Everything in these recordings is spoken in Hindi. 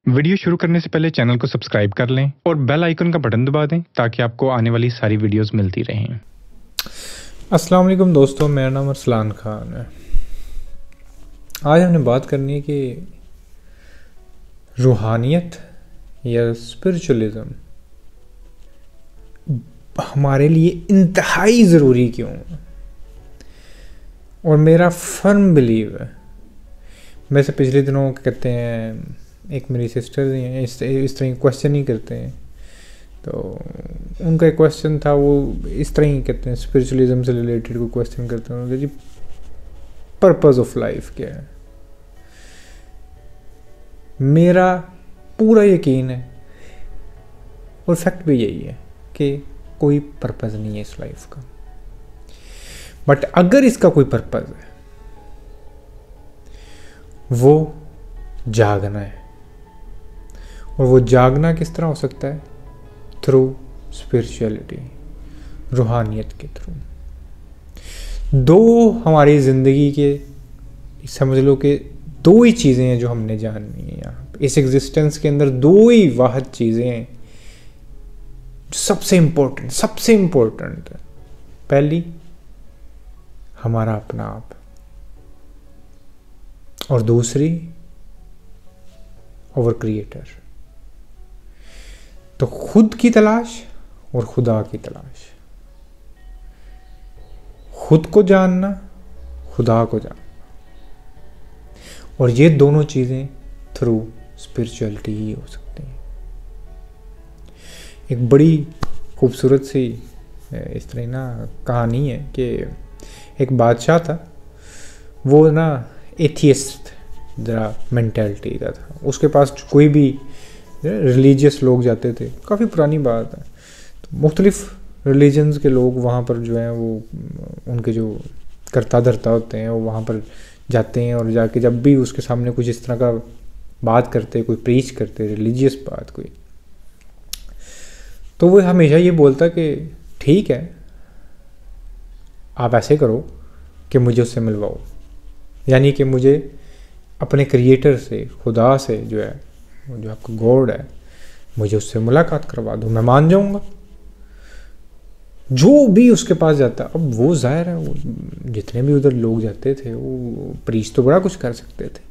वीडियो शुरू करने से पहले चैनल को सब्सक्राइब कर लें और बेल आइकन का बटन दबा दें ताकि आपको आने वाली सारी वीडियोस मिलती रहें। अस्सलाम वालेकुम दोस्तों, मेरा नाम अरसलान खान है। आज हमने बात करनी है कि रूहानियत या स्पिरिचुअलिज्म हमारे लिए इंतहाई ज़रूरी क्यों है। और मेरा फर्म बिलीव है, वैसे पिछले दिनों कहते हैं एक मेरी सिस्टर हैं इस तरह क्वेश्चन ही करते हैं, तो उनका एक क्वेश्चन था, वो इस तरह ही कहते हैं स्पिरिचुअलिज्म से रिलेटेड कोई क्वेश्चन करते हैं जी, पर्पस ऑफ लाइफ क्या है। मेरा पूरा यकीन है और फैक्ट भी यही है कि कोई पर्पस नहीं है इस लाइफ का। बट अगर इसका कोई पर्पस है, वो जागना है। और वो जागना किस तरह हो सकता है? थ्रू स्पिरिचुअलिटी, रूहानियत के थ्रू। दो हमारी ज़िंदगी के समझ लो कि दो ही चीज़ें हैं जो हमने जाननी है यहाँ इस एग्जिस्टेंस के अंदर। दो ही वाहिद चीज़ें हैं सबसे इम्पोर्टेंट है। पहली हमारा अपना आप, और दूसरी ओवर क्रिएटर। तो खुद की तलाश और खुदा की तलाश, खुद को जानना, खुदा को जानना, और ये दोनों चीज़ें थ्रू स्पिरिचुअलिटी ही हो सकती हैं। एक बड़ी खूबसूरत सी इस तरह ना कहानी है कि एक बादशाह था, वो ना एथियस्ट ज़रा मेंटालिटी का था। उसके पास कोई भी रिलीजियस लोग जाते थे, काफ़ी पुरानी बात है, तो मुख्तलिफ रिलीजन्स के लोग वहाँ पर जो हैं वो उनके जो कर्ता धर्ता होते हैं वो वहाँ पर जाते हैं, और जाके जब भी उसके सामने कुछ इस तरह का बात करते, कोई प्रीच करते रिलीजियस बात कोई, तो वो हमेशा ये बोलता कि ठीक है, आप ऐसे करो कि मुझे उससे मिलवाओ, यानी कि मुझे अपने क्रिएटर से, खुदा से जो है, जो आपका गॉड है, मुझे उससे मुलाकात करवा दो, मैं मान जाऊंगा। जो भी उसके पास जाता, अब वो जाहिर है वो जितने भी उधर लोग जाते थे वो प्रीच तो बड़ा कुछ कर सकते थे,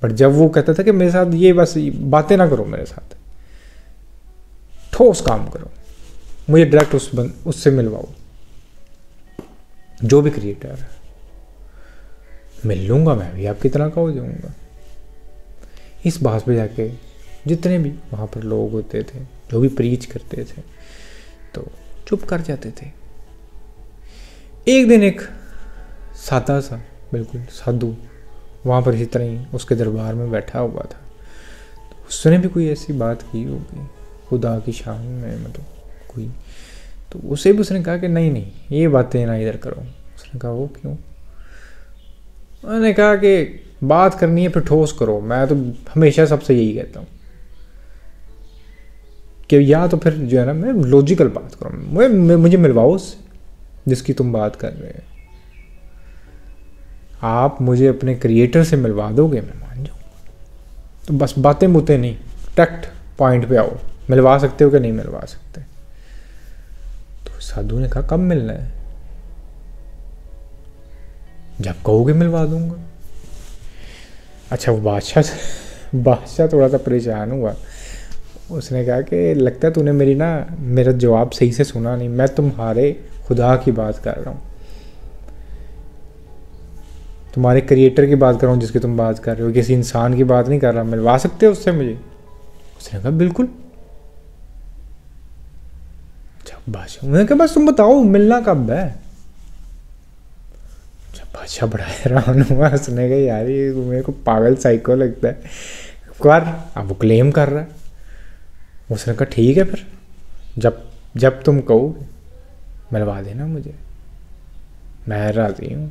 बट जब वो कहता था कि मेरे साथ ये बस बातें ना करो, मेरे साथ ठोस काम करो, मुझे डायरेक्ट उससे मिलवाओ, जो भी क्रिएटर है, मिल लूँगा, मैं भी आपकी तरह का हो जाऊँगा। इस बात पे जाके जितने भी वहाँ पर लोग होते थे जो भी प्रीच करते थे तो चुप कर जाते थे। एक दिन एक सादा सा बिल्कुल साधु वहाँ पर इसी तरह ही उसके दरबार में बैठा हुआ था, तो उसने भी कोई ऐसी बात की होगी खुदा की शान में, मतलब कोई, तो उसे भी उसने कहा कि नहीं ये बातें ना इधर करो। उसने कहा वो क्यों? उन्होंने कहा कि बात करनी है फिर ठोस करो। मैं तो हमेशा सबसे यही कहता हूँ कि या तो फिर जो है ना, मैं लॉजिकल बात करो, मुझे मिलवाओ उससे जिसकी तुम बात कर रहे हो। आप मुझे अपने क्रिएटर से मिलवा दोगे, मैं मान जाऊँगा। तो बस बातें मुतें नहीं, टैक्ट पॉइंट पे आओ, मिलवा सकते हो कि नहीं मिलवा सकते। तो साधु ने कहा कब मिलना है? जब कहोगे मिलवा दूंगा। अच्छा, वो बादशाह थोड़ा सा परेशान हुआ। उसने कहा कि लगता है तूने मेरा जवाब सही से सुना नहीं, मैं तुम्हारे खुदा की बात कर रहा हूँ, तुम्हारे क्रिएटर की बात कर रहा हूँ जिसकी तुम बात कर रहे हो, किसी इंसान की बात नहीं कर रहा। मिलवा सकते हो उससे मुझे? उसने कहा बिल्कुल। अच्छा बादशाह, उन्होंने कहा बस तुम बताओ मिलना कब है? बादशाह बड़ा हैरान हुआ। उसने कहा यार ये मेरे को पागल साइको लगता है, कर। अब वो क्लेम कर रहा है। उसने कहा ठीक है फिर जब तुम कहो मिलवा देना मुझे, मैं राजी हूँ।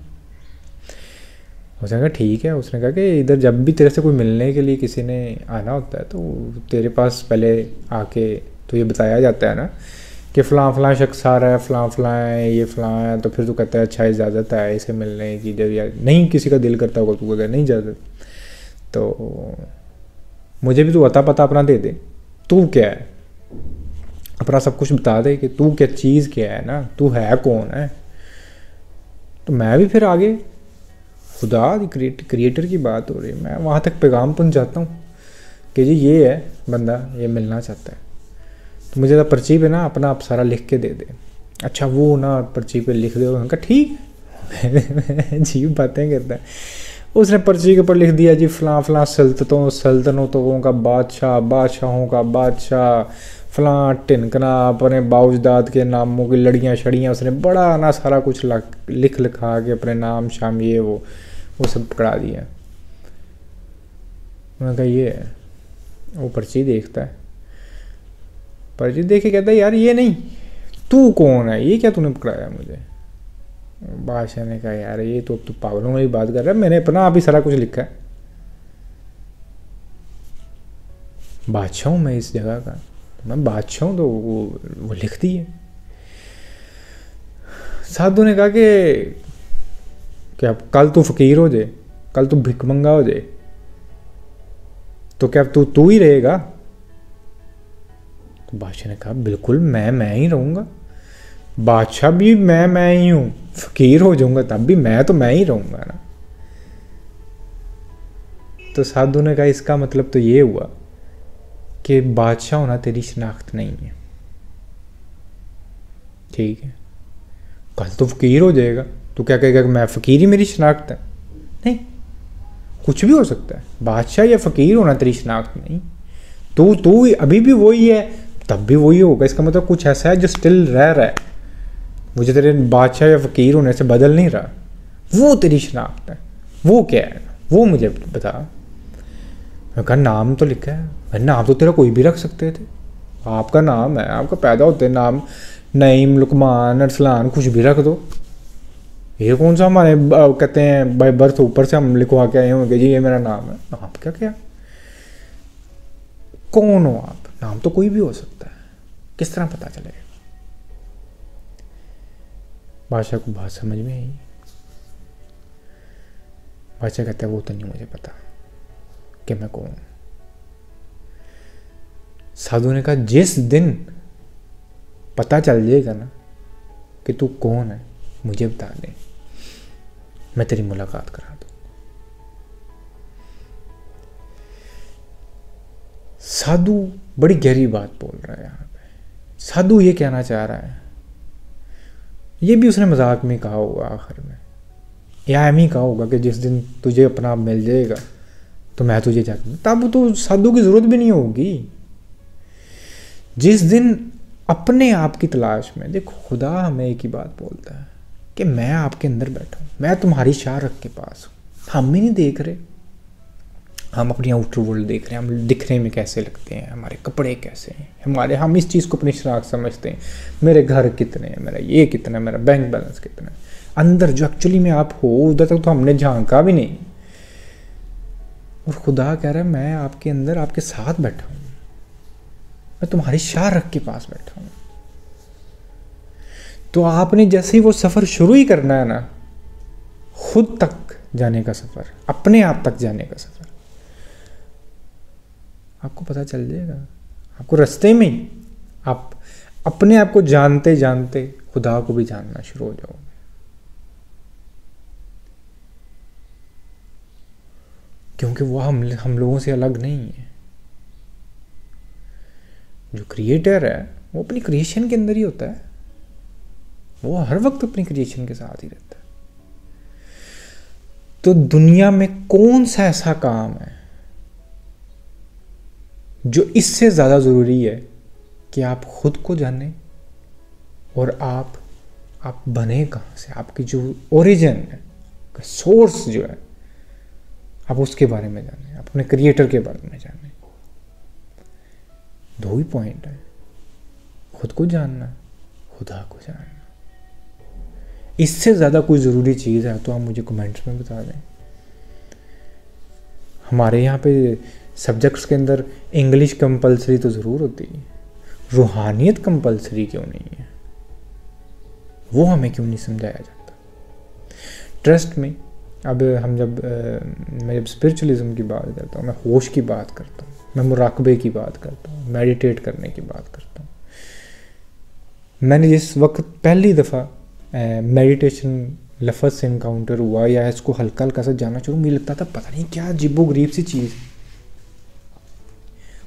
उसने कहा ठीक है। उसने कहा कि इधर जब भी तेरे से कोई मिलने के लिए किसी ने आना होता है तो तेरे पास पहले आके तो ये बताया जाता है ना कि फ़लाँ शख्स आ रहा है, फ़लाँ है, ये फ़लाँ है, तो फिर तू कहता है अच्छा इजाज़त है इसे मिलने की, जब या नहीं किसी का दिल करता होगा तो अगर नहीं इजाज़त, तो मुझे भी तू अता पता अपना दे दे, तू क्या है, अपना सब कुछ बता दे कि तू क्या चीज़ क्या है ना, तू है कौन है। तो मैं भी फिर आगे खुदा क्रिएटर की बात हो रही है, मैं वहाँ तक पैगाम पहुँचाता हूँ कि जी ये है बंदा, ये मिलना चाहता है, तो मुझे तो पर्ची पे ना अपना आप सारा लिख के दे दे। अच्छा वो ना पर्ची पे लिख दे, उनका ठीक है अजीब बातें करता है। उसने पर्ची के ऊपर लिख दिया जी फ़लाँ फ़लाँ सल्तनतों का बादशाह, बादशाहों का बादशाह, फ़लाँ टिनकना, अपने बाउजदाद के नामों की लड़ियाँ शड़ियाँ, उसने बड़ा ना सारा कुछ लिख लिखा के अपने नाम शाम ये वो सब पकड़ा दिया। मैंने कहा ये है। वो पर्ची देखता है, पर्ची देख के कहता है यार ये नहीं, तू कौन है, ये क्या तूने पकड़ाया मुझे। बादशाह ने कहा यार ये तो अब तू पागलों वाली बात कर रहा है, मैंने अपना आप ही सारा कुछ लिखा है, बादशाह हूँ मैं इस जगह का, मैं बादशाह हूँ, तो वो लिख दी है। साधु ने कहा कि क्या कल तू फकीर हो जाए, कल तू भिखमंगा हो जाए, तो क्या तू ही रहेगा। तो बादशाह ने कहा बिल्कुल मैं ही रहूँगा, बादशाह भी मैं ही हूँ, फकीर हो जाऊँगा तब भी मैं ही रहूँगा ना। तो साधु ने कहा इसका मतलब तो ये हुआ कि बादशाह होना तेरी शनाख्त नहीं है, ठीक है। कल तो फकीर हो जाएगा, तो क्या कहेगा कि मैं फकीर ही मेरी शनाख्त है, नहीं, कुछ भी हो सकता है, बादशाह या फकीर होना तेरी शनाख्त नहीं। तू अभी भी वही है, तब भी वही होगा, इसका मतलब कुछ ऐसा है जो स्टिल रह रहा है, मुझे तेरे बादशाह या फकीर होने से बदल नहीं रहा, वो तेरी शनाख्त है। वो क्या है, वो मुझे बता। मैं कहा नाम तो लिखा है, नाम तो तेरा कोई भी रख सकते थे, आपका नाम है, आपका पैदा होते नाम नईम, लुकमान, अरसलान, कुछ भी रख दो, ये कौन सा हमारे कहते हैं बाय बर्थ ऊपर से हम लिखवा के आए होंगे जी ये मेरा नाम है। आप क्या कौन हो आप, नाम तो कोई भी हो सकता है, किस तरह पता चलेगा। बादशाह को बात समझ में आई। बादशाह कहता है वो तो नहीं मुझे पता कि मैं कौन हूं। साधु ने कहा जिस दिन पता चल जाएगा ना कि तू कौन है, मुझे बता दे, मैं तेरी मुलाकात करा दूं। साधु बड़ी गहरी बात बोल रहा है यहाँ पे। साधु ये कहना चाह रहा है, ये भी उसने मजाक में कहा होगा आखिर में, या एम ही कहा होगा कि जिस दिन तुझे अपना आप मिल जाएगा तो मैं तुझे जाकर, तब तो साधु की जरूरत भी नहीं होगी। जिस दिन अपने आप की तलाश में, देखो खुदा हमें एक ही बात बोलता है कि मैं आपके अंदर बैठा हूं, मैं तुम्हारी शारक के पास हूं। हम ही नहीं देख रहे, हम अपनी आउटर वर्ल्ड देख रहे हैं, हम दिखने में कैसे लगते हैं, हमारे कपड़े कैसे हैं, हम इस चीज़ को अपनी शनाख्त समझते हैं, मेरे घर कितने हैं, मेरा ये कितना है, मेरा बैंक बैलेंस कितना है। अंदर जो एक्चुअली में आप हो उधर तक तो हमने झांका भी नहीं। और खुदा कह रहा है मैं आपके अंदर आपके साथ बैठा हूं, मैं तुम्हारी शारक के पास बैठा हूं। तो आपने जैसे ही वो सफ़र शुरू ही करना है ना, खुद तक जाने का सफ़र, अपने आप तक जाने का सफ़र, आपको पता चल जाएगा। आपको रास्ते में ही आप अपने आप को जानते जानते खुदा को भी जानना शुरू हो जाओगे। क्योंकि वो हम लोगों से अलग नहीं है। जो क्रिएटर है वो अपनी क्रिएशन के अंदर ही होता है, वो हर वक्त अपनी क्रिएशन के साथ ही रहता है। तो दुनिया में कौन सा ऐसा काम है जो इससे ज़्यादा ज़रूरी है कि आप खुद को जानें और आप बने कहाँ से, आपकी जो ओरिजिन है, सोर्स जो है, आप उसके बारे में जानें, अपने क्रिएटर के बारे में जानें। दो ही पॉइंट है, खुद को जानना, खुदा को जानना। इससे ज़्यादा कोई ज़रूरी चीज़ है तो आप मुझे कमेंट्स में बता दें। हमारे यहाँ पे सब्जेक्ट्स के अंदर इंग्लिश कंपलसरी तो ज़रूर होती है, रूहानियत कंपलसरी क्यों नहीं है, वो हमें क्यों नहीं समझाया जाता। ट्रस्ट में अब हम मैं जब स्पिरिचुअलिज्म की बात करता हूँ, मैं होश की बात करता हूँ, मैं मुराकबे की बात करता हूँ, मेडिटेट करने की बात करता हूँ। मैंने जिस वक्त पहली दफ़ा मेडिटेशन लफ्ज़ से इनकाउंटर हुआ या इसको हल्का हल्का सा जाना शुरू, मुझे लगता था पता नहीं क्या अजीबो गरीब सी चीज़,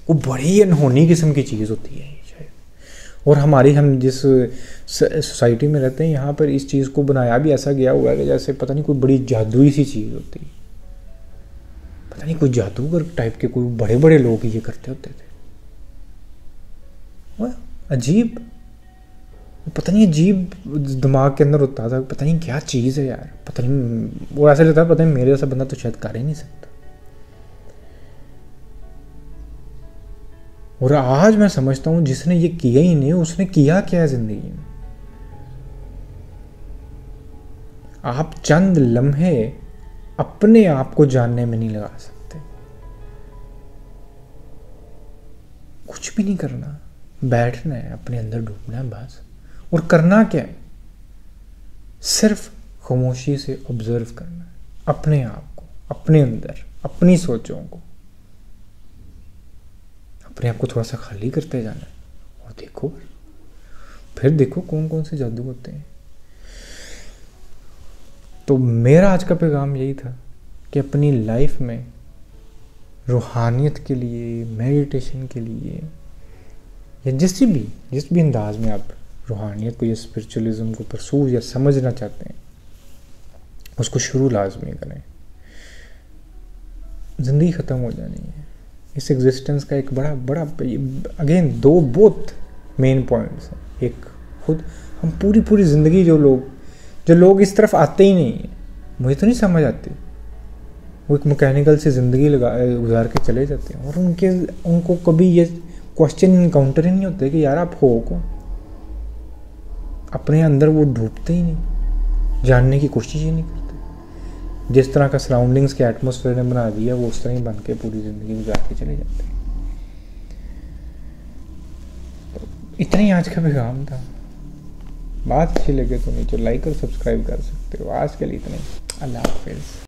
वो बड़ी ही अनहोनी किस्म की चीज़ होती है शायद। और हम जिस सोसाइटी में रहते हैं यहाँ पर इस चीज़ को बनाया भी ऐसा गया हुआ है कि जैसे पता नहीं कोई बड़ी जादुई सी चीज़ होती है, पता नहीं कोई जादूगर टाइप के कोई बड़े बड़े लोग ये करते होते थे। वह अजीब, पता नहीं अजीब दिमाग के अंदर होता था, पता नहीं क्या चीज़ है यार, पता नहीं, वो ऐसा लगता है पता नहीं मेरे जैसा बंदा तो शायद कर ही नहीं सकता। और आज मैं समझता हूं जिसने ये किया ही नहीं उसने किया क्या है जिंदगी में। आप चंद लम्हे अपने आप को जानने में नहीं लगा सकते, कुछ भी नहीं करना, बैठना है, अपने अंदर डूबना है बस। और करना क्या है, सिर्फ खामोशी से ऑब्जर्व करना है अपने आप को, अपने अंदर, अपनी सोचों को, अपने आप को थोड़ा सा खाली करते जाना है। और देखो, फिर देखो कौन कौन से जादू होते हैं। तो मेरा आज का पैगाम यही था कि अपनी लाइफ में रूहानियत के लिए, मेडिटेशन के लिए, या जिस भी अंदाज में आप रूहानियत को या स्पिरिचुअलिज्म को परसू या समझना चाहते हैं, उसको शुरू लाजमी करें। ज़िंदगी ख़त्म हो जानी है। इस एग्जिस्टेंस का एक बड़ा अगेन दो बहुत मेन पॉइंट्स हैं। एक खुद हम पूरी ज़िंदगी जो लोग इस तरफ आते ही नहीं हैं, मुझे तो नहीं समझ आती, वो एक मैकेनिकल से ज़िंदगी गुजार के चले जाते हैं और उनको कभी ये क्वेश्चन इनकाउंटर ही नहीं होते कि यार आप हो कौन। अपने अंदर वो डूबते ही नहीं, जानने की कोशिश ही नहीं करते। जिस तरह का सराउंडिंग्स के एटमॉस्फेयर ने बना दिया वो उस तरह ही बन के पूरी ज़िंदगी गुजार के चले जाते हैं। इतना ही आज का पैगाम था। बात अच्छी लगे तो नीचे लाइक और सब्सक्राइब कर सकते हो। आज के लिए इतना ही। अल्लाह हाफिज़।